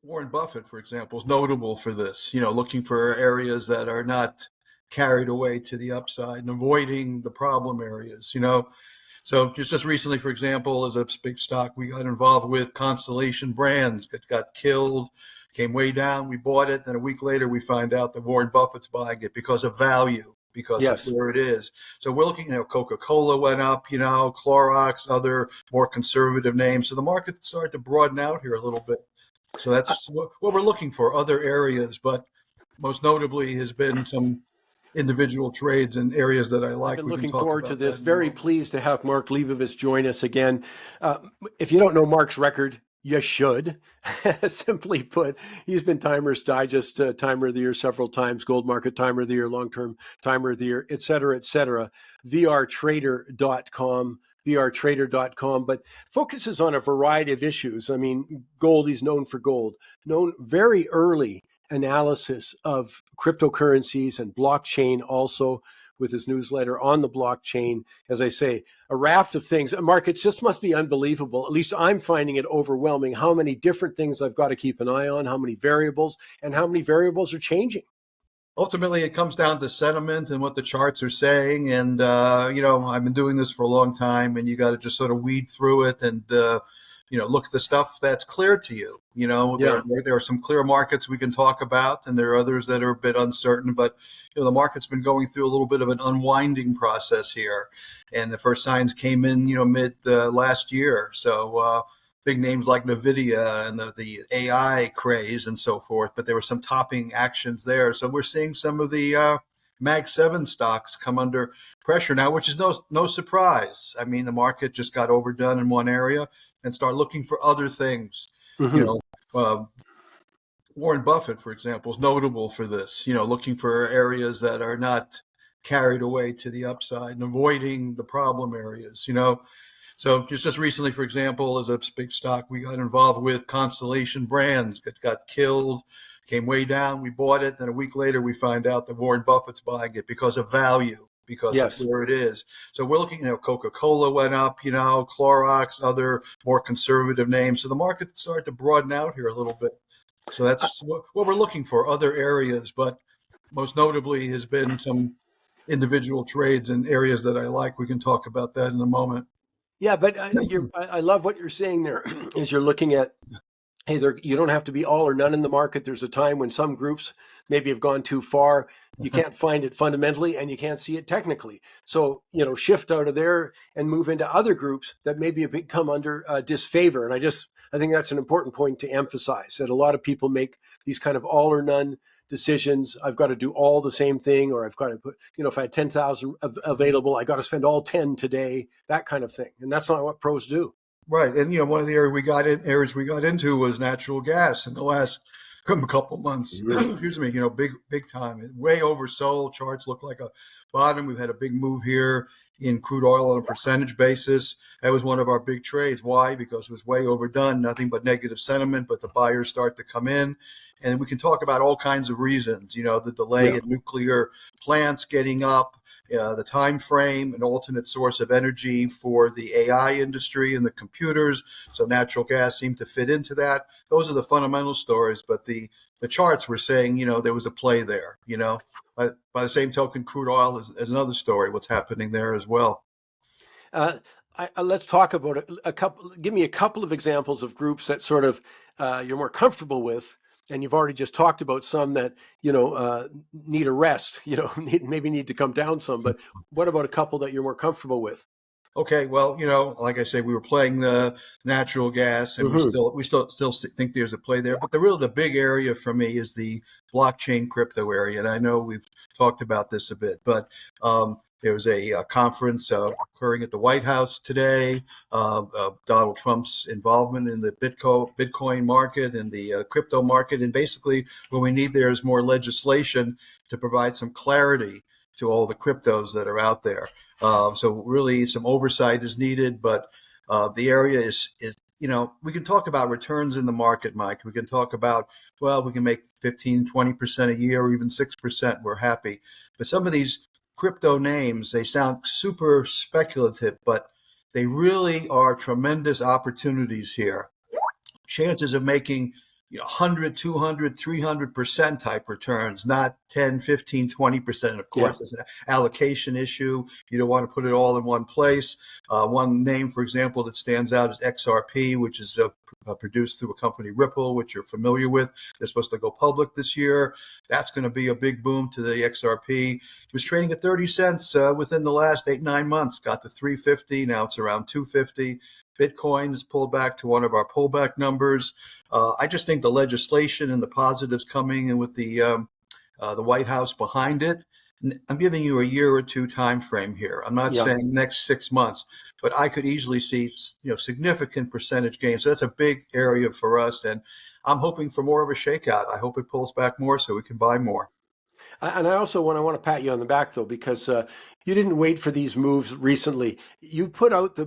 Warren Buffett, for example, is notable for this, looking for areas that are not carried away to the upside and avoiding the problem areas. So just recently, for example, as a big stock we got involved with, Constellation Brands, it got killed, came way down. We bought it. Then a week later, we find out that Warren Buffett's buying it because of value, because of Yes. where it is. So we're looking, Coca-Cola went up, Clorox, other more conservative names. So the market started to broaden out here a little bit. So that's what we're looking for, other areas, but most notably has been some individual trades in areas that I I've like. been We can looking talk forward to about that this. in a Very moment. pleased to have Mark Leibovit join us again. Uh, if you don't know Mark's record, you should. Simply put, he's been Timer's Digest Timer of the Year several times, Gold Market Timer of the Year, Long-Term Timer of the Year, et cetera, et cetera. VRtrader.com, but focuses on a variety of issues. I mean, gold, he's known for gold, known very early analysis of cryptocurrencies and blockchain also, with his newsletter on the blockchain. As I say, a raft of things. Mark, it just must be unbelievable. At least I'm finding it overwhelming how many different things I've got to keep an eye on, how many variables, and how many variables are changing. Ultimately, it comes down to sentiment and what the charts are saying. And, I've been doing this for a long time, and you got to just sort of weed through it and, look at the stuff that's clear to you. Yeah. There are some clear markets we can talk about, and there are others that are a bit uncertain. But, the market's been going through a little bit of an unwinding process here. And the first signs came in, mid last year. So, big names like NVIDIA and the AI craze and so forth, but there were some topping actions there. So we're seeing some of the Mag 7 stocks come under pressure now, which is no surprise. I mean, the market just got overdone in one area and start looking for other things. You Mm-hmm. know, uh, Warren Buffett, for example, is notable for this, looking for areas that are not carried away to the upside and avoiding the problem areas. So just recently, for example, as a big stock we got involved with, Constellation Brands, it got killed, came way down. We bought it. Then a week later, we find out that Warren Buffett's buying it because of value, because of Yes. where it is. So we're looking, Coca-Cola went up, Clorox, other more conservative names. So the market started to broaden out here a little bit. So that's what we're looking for, other areas, but most notably has been some individual trades in areas that I like. We can talk about that in a moment. Yeah, but I love what you're saying there. Is you're looking at, hey, you don't have to be all or none in the market. There's a time when some groups maybe have gone too far. You can't find it fundamentally and you can't see it technically. So, shift out of there and move into other groups that maybe have become under disfavor. And I think that's an important point to emphasize, that a lot of people make these kind of all or none decisions. I've got to do all the same thing, or I've got to put, if I had 10,000 available, I got to spend all 10 today, that kind of thing. And that's not what pros do. Right, and one of the areas we got into was natural gas in the last couple months. Excuse me, big time, way oversold. Charts look like a bottom. We've had a big move here in crude oil on a percentage basis. That was one of our big trades. Why? Because it was way overdone. Nothing but negative sentiment, but the buyers start to come in. And we can talk about all kinds of reasons, the delay Yeah. in nuclear plants getting up, the time frame, an alternate source of energy for the AI industry and the computers. So natural gas seemed to fit into that. Those are the fundamental stories. But the charts were saying, there was a play there. But by the same token, crude oil is another story. What's happening there as well? Let's talk about a couple. Give me a couple of examples of groups that sort of you're more comfortable with, and you've already just talked about some that need a rest. Maybe need to come down some. But what about a couple that you're more comfortable with? Okay, well, like I say, we were playing the natural gas, and Mm-hmm. we still think there's a play there. But the big area for me is the blockchain crypto area, and I know we've talked about this a bit, but there was a conference occurring at the White House today. Donald Trump's involvement in the Bitcoin market and the crypto market, and basically, what we need there is more legislation to provide some clarity to all the cryptos that are out there. So really some oversight is needed, but the area is, we can talk about returns in the market, Mike. We can talk about, well, if we can make 15, 20% a year or even 6%, we're happy. But some of these crypto names, they sound super speculative, but they really are tremendous opportunities here. Chances of making 100, 200, 300% type returns, not 10, 15, 20%. Of Yeah. course, there's an allocation issue. You don't want to put it all in one place. One name, for example, that stands out is XRP, which is produced through a company, Ripple, which you're familiar with. They're supposed to go public this year. That's going to be a big boom to the XRP. It was trading at 30 cents within the last 8-9 months, got to 350. Now it's around 250. Bitcoin has pulled back to one of our pullback numbers. I just think the legislation and the positives coming in with the White House behind it. I'm giving you a year or two time frame here. I'm not saying next 6 months, but I could easily see significant percentage gains. So that's a big area for us, and I'm hoping for more of a shakeout. I hope it pulls back more so we can buy more. And I also want to pat you on the back, though, because you didn't wait for these moves recently. You put out the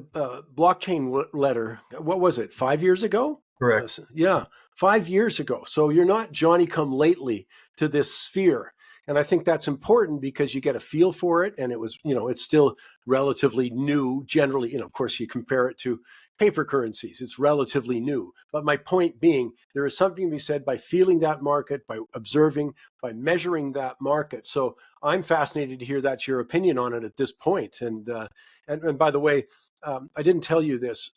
blockchain letter, what was it, 5 years ago? Correct. Yeah, 5 years ago. So you're not Johnny come lately to this sphere. And I think that's important because you get a feel for it. And it was, it's still relatively new generally. Of course, you compare it to paper currencies, it's relatively new. But my point being, there is something to be said by feeling that market, by observing, by measuring that market. So I'm fascinated to hear that's your opinion on it at this point. And by the way, I didn't tell you this.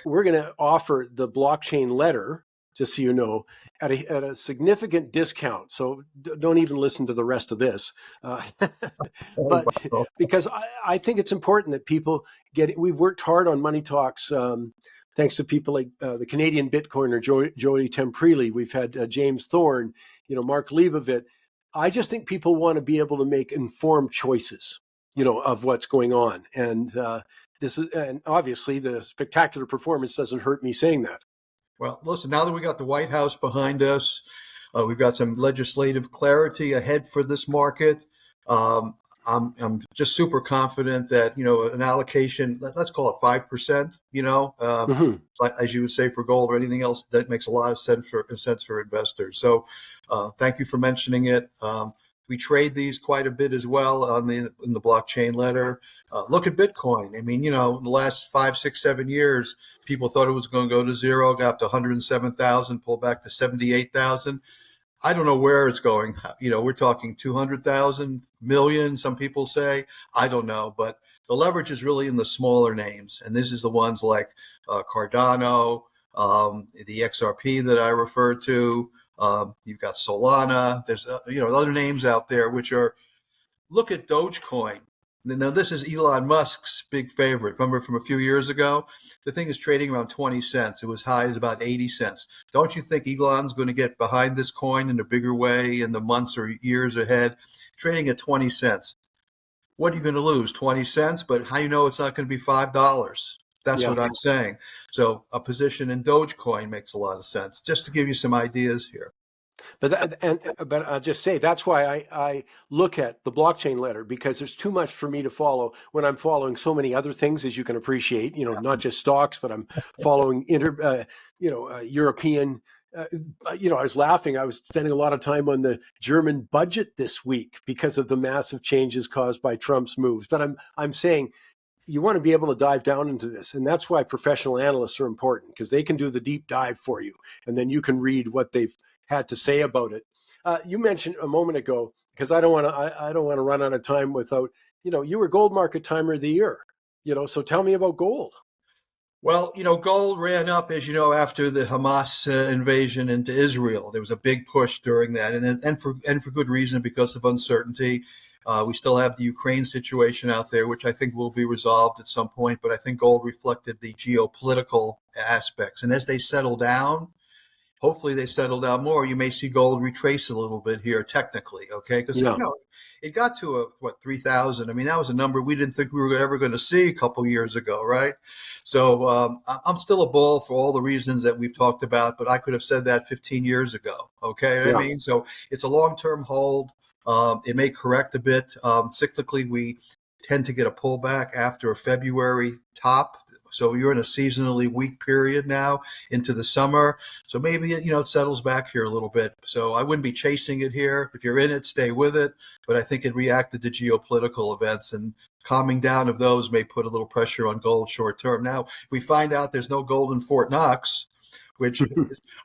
We're going to offer the blockchain letter, just so you know, at a significant discount. So don't even listen to the rest of this. But because I think it's important that people get it. We've worked hard on Money Talks, thanks to people like the Canadian Bitcoiner, Joey Temprilli. We've had James Thorne, Mark Leibovit. I just think people want to be able to make informed choices, of what's going on. And and obviously the spectacular performance doesn't hurt me saying that. Well, listen, now that we got the White House behind us, we've got some legislative clarity ahead for this market. I'm just super confident that, an allocation, let's call it 5%, as you would say for gold or anything else, that makes a lot of sense for investors. So thank you for mentioning it. We trade these quite a bit as well in the blockchain letter. Look at Bitcoin. I mean, in the last 5, 6, 7 years, people thought it was going to go to zero, got up to 107,000, pulled back to 78,000. I don't know where it's going. We're talking 200,000, million, some people say. I don't know. But the leverage is really in the smaller names. And this is the ones like Cardano, the XRP that I referred to. You've got Solana. There's other names out there which are. Look at Dogecoin. Now this is Elon Musk's big favorite. Remember from a few years ago, the thing is trading around 20 cents. It was high as about 80 cents. Don't you think Elon's going to get behind this coin in a bigger way in the months or years ahead? Trading at 20 cents. What are you going to lose? 20 cents? But how you know it's not going to be $5? That's what I'm saying. So a position in Dogecoin makes a lot of sense. Just to give you some ideas here. But I'll just say that's why I look at the blockchain letter, because there's too much for me to follow when I'm following so many other things, as you can appreciate. Not just stocks, but I'm following European. I was laughing. I was spending a lot of time on the German budget this week because of the massive changes caused by Trump's moves. But I'm saying, you want to be able to dive down into this. And that's why professional analysts are important, because they can do the deep dive for you. And then you can read what they've had to say about it. You mentioned a moment ago, because I don't want to run out of time without, you were Gold Market Timer of the Year, so tell me about gold. Well, gold ran up, as you know, after the Hamas invasion into Israel. There was a big push during that, and for good reason, because of uncertainty. We still have the Ukraine situation out there, which I think will be resolved at some point. But I think gold reflected the geopolitical aspects. And as they settle down, hopefully they settle down more, you may see gold retrace a little bit here technically, okay? Because, it got to 3,000. I mean, that was a number we didn't think we were ever going to see a couple years ago, right? So I'm still a bull for all the reasons that we've talked about, but I could have said that 15 years ago, okay? I mean, so it's a long-term hold. It may correct a bit. Cyclically, we tend to get a pullback after a February top. So you're in a seasonally weak period now into the summer. So maybe, it settles back here a little bit. So I wouldn't be chasing it here. If you're in it, stay with it. But I think it reacted to geopolitical events, and calming down of those may put a little pressure on gold short term. Now, if we find out there's no gold in Fort Knox, which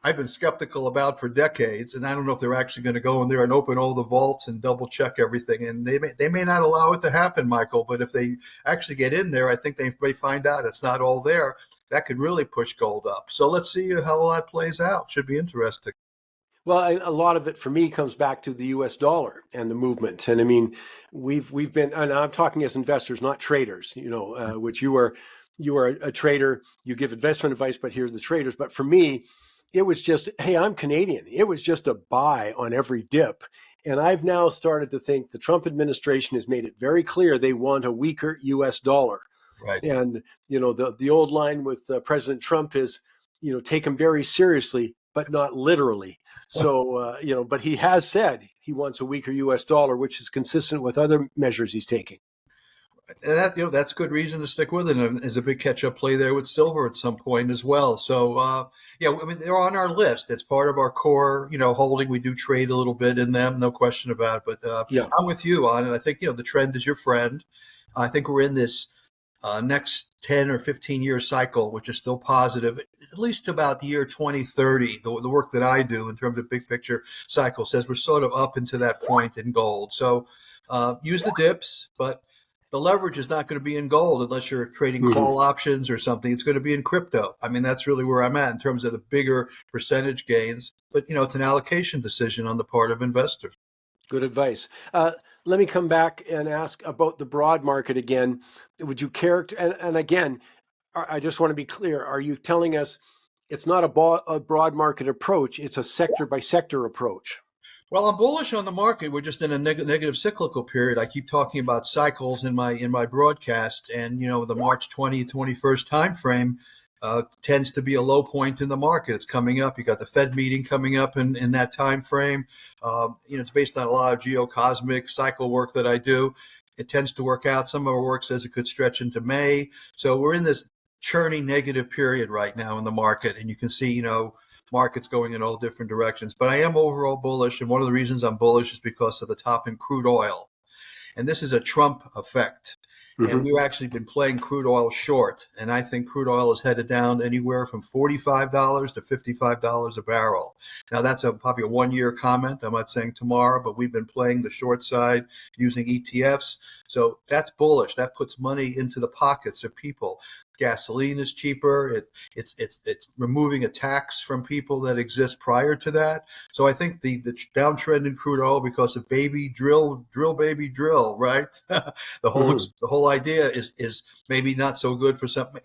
I've been skeptical about for decades. And I don't know if they're actually going to go in there and open all the vaults and double check everything. And they may not allow it to happen, Michael, but if they actually get in there, I think they may find out it's not all there. That could really push gold up. So let's see how all that plays out. Should be interesting. Well, a lot of it for me comes back to the U.S. dollar and the movement. And I mean, we've been, and I'm talking as investors, not traders. Which you are a trader. You give investment advice, but here's the traders. But for me, it was just, hey, I'm Canadian. It was just a buy on every dip. And I've now started to think the Trump administration has made it very clear they want a weaker U.S. dollar. Right. And the old line with President Trump is, take him very seriously, but not literally. So, but he has said he wants a weaker U.S. dollar, which is consistent with other measures he's taking. And that's good reason to stick with it. And there's a big catch-up play there with silver at some point as well. So, I mean, they're on our list. It's part of our core, holding. We do trade a little bit in them, no question about it. But I'm with you on it. I think, the trend is your friend. I think we're in this next 10 or 15-year cycle, which is still positive, at least to about the year 2030. The work that I do in terms of big picture cycle says we're sort of up into that point in gold. So use the dips, but the leverage is not going to be in gold unless you're trading call options or something. It's going to be in crypto. I mean, that's really where I'm at in terms of the bigger percentage gains. But, it's an allocation decision on the part of investors. Good advice. Let me come back and ask about the broad market again. Would you and again, I just want to be clear. Are you telling us it's not a broad market approach? It's a sector by sector approach. Well, I'm bullish on the market. We're just in a negative cyclical period. I keep talking about cycles in my broadcast, and the March 21st time frame tends to be a low point in the market. It's coming up. You got the Fed meeting coming up in that time frame. It's based on a lot of geocosmic cycle work that I do. It tends to work out. Some of our work says it could stretch into May. So we're in this churning negative period right now in the market, and you can see markets going in all different directions. But I am overall bullish, and one of the reasons I'm bullish is because of the top in crude oil. And this is a Trump effect. And we've actually been playing crude oil short. And I think crude oil is headed down anywhere from $45 to $55 a barrel. Now, that's probably a one-year comment. I'm not saying tomorrow, but we've been playing the short side using ETFs. So that's bullish. That puts money into the pockets of people. Gasoline is cheaper. It's removing a tax from people that exist prior to that. So I think the downtrend in crude oil because of baby drill, baby drill, right? The whole idea is maybe not so good for some. I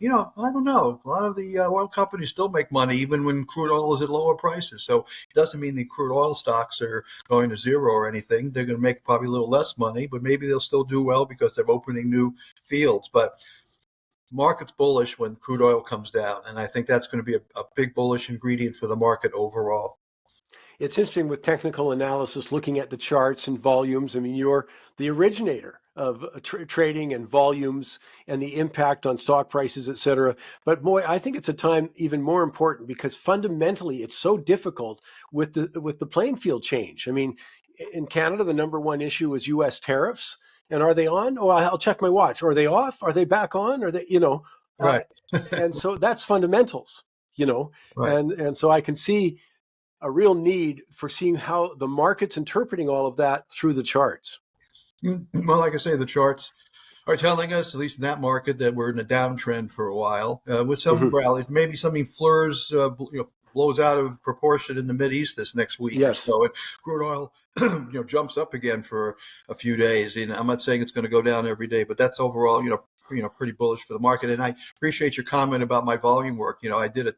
don't know. A lot of the oil companies still make money even when crude oil is at lower prices. So it doesn't mean the crude oil stocks are going to zero or anything. They're going to make probably a little less money, but maybe they'll still do well because they're opening new fields. But market's bullish when crude oil comes down, and I think that's going to be a big bullish ingredient for the market overall. It's interesting with technical analysis, looking at the charts and volumes. I mean, you're the originator of trading and volumes and the impact on stock prices, et cetera. But boy, I think it's a time even more important because fundamentally it's so difficult with the playing field change. I mean, in Canada, the number one issue is U.S. tariffs. And are they on? Oh, I'll check my watch. Are they off? Are they back on? Are they, Right. And so that's fundamentals, Right. and so I can see a real need for seeing how the market's interpreting all of that through the charts. Well, like I say, the charts are telling us, at least in that market, that we're in a downtrend for a while with some rallies. Maybe something blows out of proportion in the Mideast this next week or so. And crude oil, jumps up again for a few days. I'm not saying it's going to go down every day, but that's overall, pretty bullish for the market. And I appreciate your comment about my volume work. I did a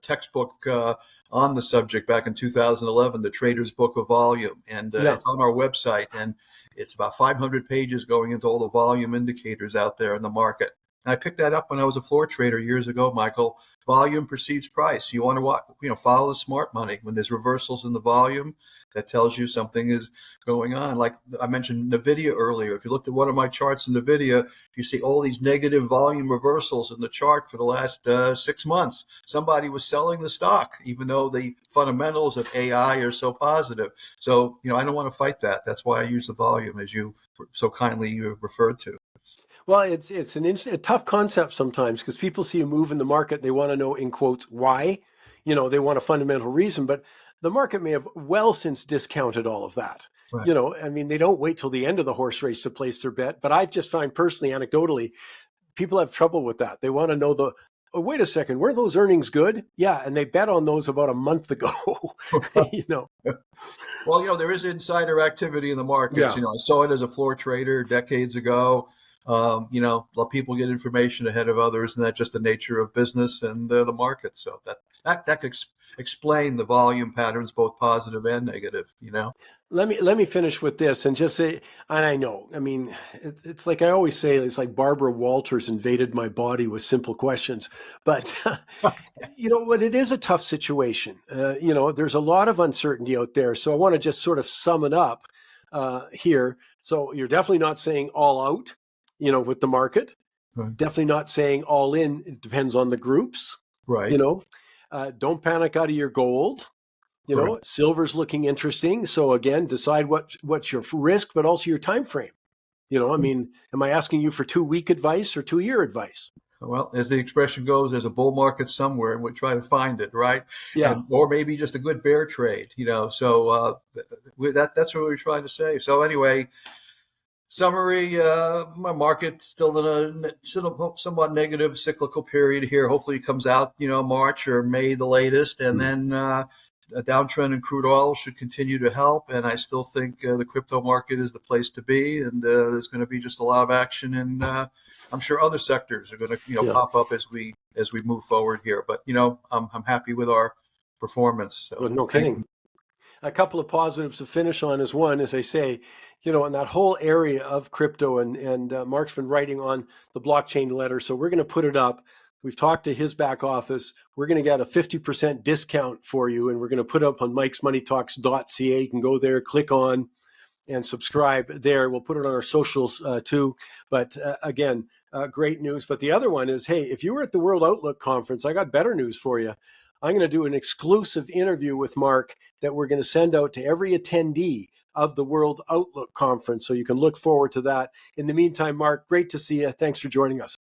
textbook on the subject back in 2011, the Trader's Book of Volume, and it's on our website, and it's about 500 pages going into all the volume indicators out there in the market. And I picked that up when I was a floor trader years ago, Michael. Volume precedes price. You want to follow the smart money. When there's reversals in the volume, that tells you something is going on. Like I mentioned NVIDIA earlier. If you looked at one of my charts in NVIDIA, you see all these negative volume reversals in the chart for the last 6 months. Somebody was selling the stock, even though the fundamentals of AI are so positive. So, I don't want to fight that. That's why I use the volume, as you so kindly referred to. Well, it's a tough concept sometimes because people see a move in the market. They want to know, in quotes, why. they want a fundamental reason, but the market may have well since discounted all of that. Right. I mean, they don't wait till the end of the horse race to place their bet, but I've just found personally, anecdotally, people have trouble with that. They want to know oh, wait a second, were those earnings good? Yeah, and they bet on those about a month ago. Well, there is insider activity in the markets. Yeah. I saw it as a floor trader decades ago. Let people get information ahead of others, and that's just the nature of business and the market. So that could explain the volume patterns, both positive and negative. Let me finish with this and just say, and I know, I mean, it's like I always say, it's like Barbara Walters invaded my body with simple questions. But what it is a tough situation. There's a lot of uncertainty out there. So I want to just sort of sum it up here. So you're definitely not saying all out, with the market. Right. Definitely not saying all in. It depends on the groups. Right. Don't panic out of your gold. Correct. Silver's looking interesting. So again, decide what's your risk, but also your time frame. I mean, am I asking you for 2-week advice or 2-year advice? Well, as the expression goes, there's a bull market somewhere, and we try to find it, right? Yeah. Or maybe just a good bear trade, So that's what we're trying to say. So anyway, summary: my market still in a somewhat negative cyclical period here. Hopefully, it comes out, March or May, the latest, and then. A downtrend in crude oil should continue to help, and I still think the crypto market is the place to be, and there's going to be just a lot of action, and I'm sure other sectors are going to pop up as we move forward here. But I'm happy with our performance. So. Well, no kidding. A couple of positives to finish on is one, as I say, in that whole area of crypto, and Mark's been writing on the blockchain letter, so we're going to put it up. We've talked to his back office. We're going to get a 50% discount for you, and we're going to put up on mikesmoneytalks.ca. You can go there, click on, and subscribe there. We'll put it on our socials too. But again, great news. But the other one is, hey, if you were at the World Outlook Conference, I got better news for you. I'm going to do an exclusive interview with Mark that we're going to send out to every attendee of the World Outlook Conference. So you can look forward to that. In the meantime, Mark, great to see you. Thanks for joining us.